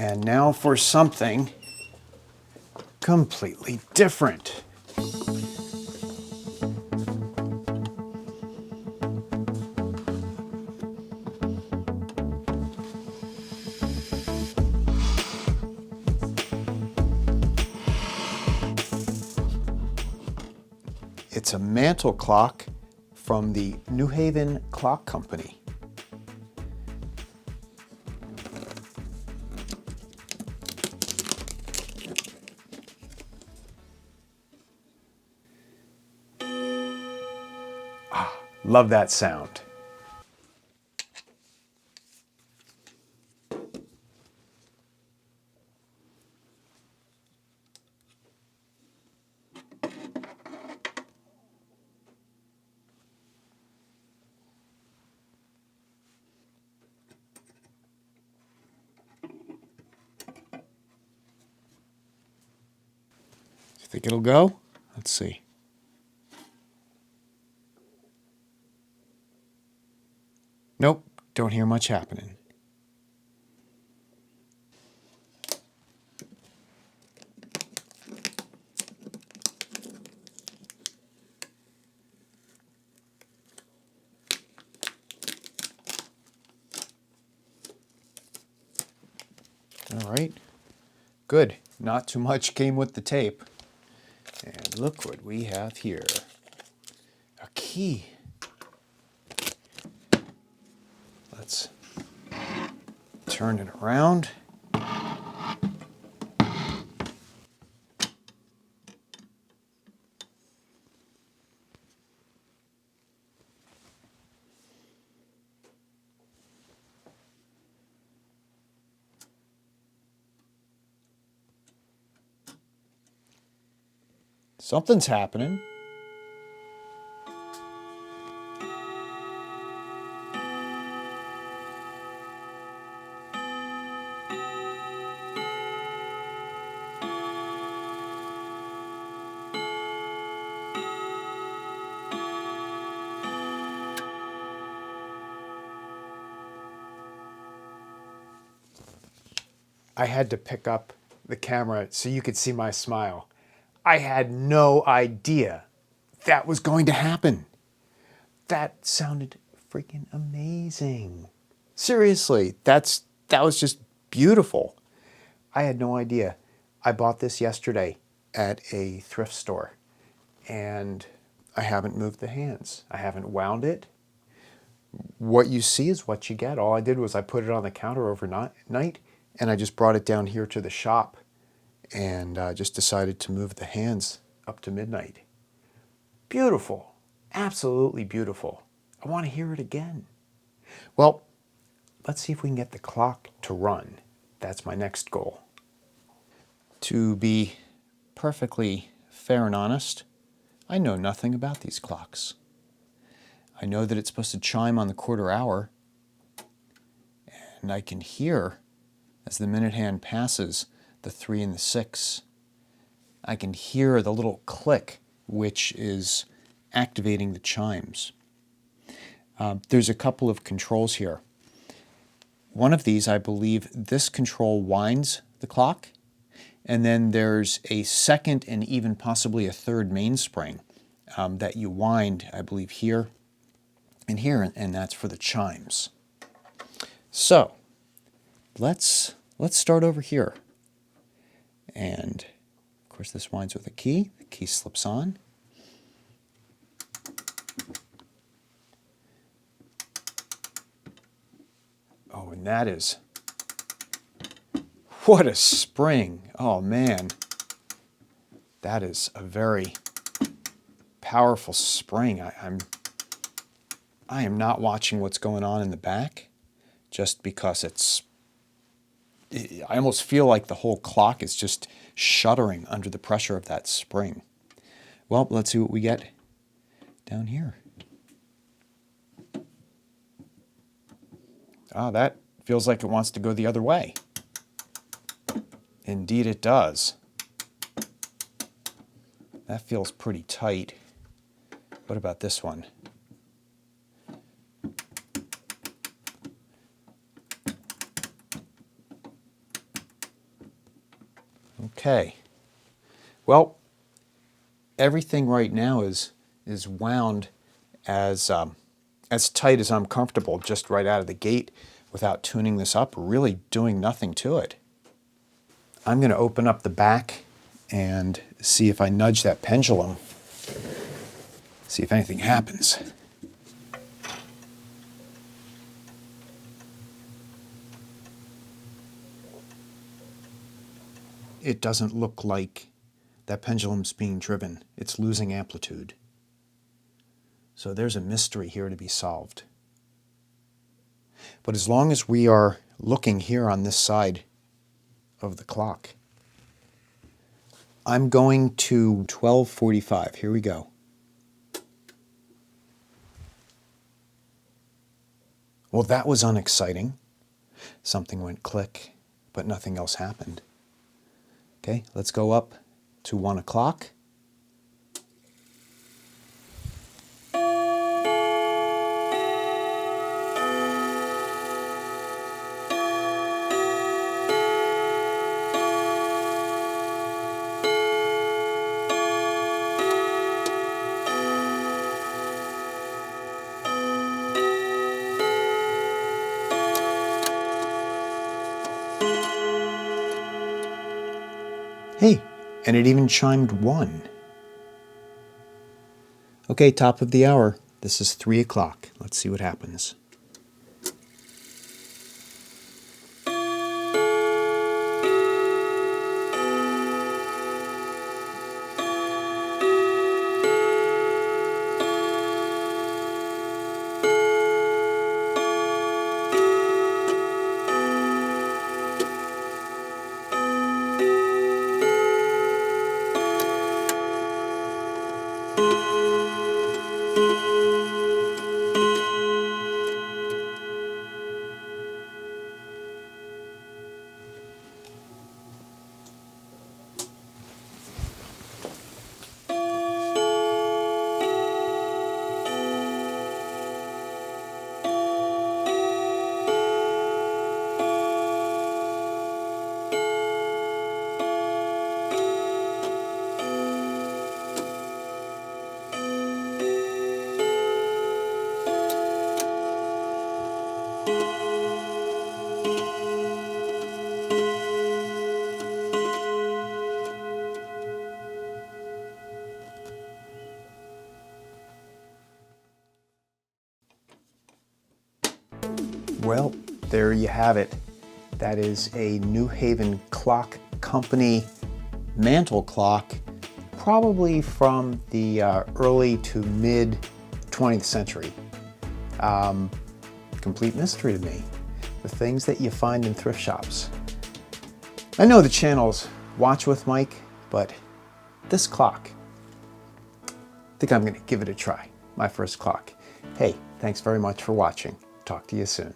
And now for something completely different. It's a mantle clock from the New Haven Clock Company. Love that sound. Think it'll go? Let's see. Nope, don't hear much happening. All right, good. Not too much came with the tape. And look what we have here. A key. Let's turn it around. Something's happening. I had to pick up the camera so you could see my smile. I had no idea that was going to happen. That sounded freaking amazing. Seriously, that was just beautiful. I had no idea. I bought this yesterday at a thrift store and I haven't moved the hands. I haven't wound it. What you see is what you get. All I did was I put it on the counter overnight and I just brought it down here to the shop and just decided to move the hands up to midnight. Beautiful, absolutely beautiful. I want to hear it again. Well, let's see if we can get the clock to run. That's my next goal. To be perfectly fair and honest, I know nothing about these clocks. I know that it's supposed to chime on the quarter hour, and I can hear, as the minute hand passes, the 3 and the 6. I can hear the little click, which is activating the chimes. There's a couple of controls here. One of these, I believe, this control winds the clock, and then there's a second and even possibly a third mainspring that you wind, I believe, here and here, and that's for the chimes. So let's start over here. And of course this winds with a key. The key slips on. Oh, and that is, what a spring. Oh man, that is a very powerful spring. I am not watching what's going on in the back just because I almost feel like the whole clock is just shuddering under the pressure of that spring. Well, let's see what we get down here. Ah, that feels like it wants to go the other way. Indeed it does. That feels pretty tight. What about this one? Okay. Well, everything right now is wound as tight as I'm comfortable, just right out of the gate, without tuning this up, really doing nothing to it. I'm going to open up the back and see if I nudge that pendulum, see if anything happens. It doesn't look like that pendulum's being driven. It's losing amplitude. So there's a mystery here to be solved. But as long as we are looking here on this side of the clock, I'm going to 12:45. Here we go. Well, that was unexciting. Something went click, but nothing else happened. Okay, let's go up to 1 o'clock. Hey, and it even chimed 1. Okay, top of the hour. This is 3 o'clock. Let's see what happens. Well, there you have it. That is a New Haven Clock Company mantle clock, probably from the early to mid 20th century. Complete mystery to me. The things that you find in thrift shops. I know the channel's Watch with Mike, but this clock, I think I'm going to give it a try. My first clock. Hey, thanks very much for watching. Talk to you soon.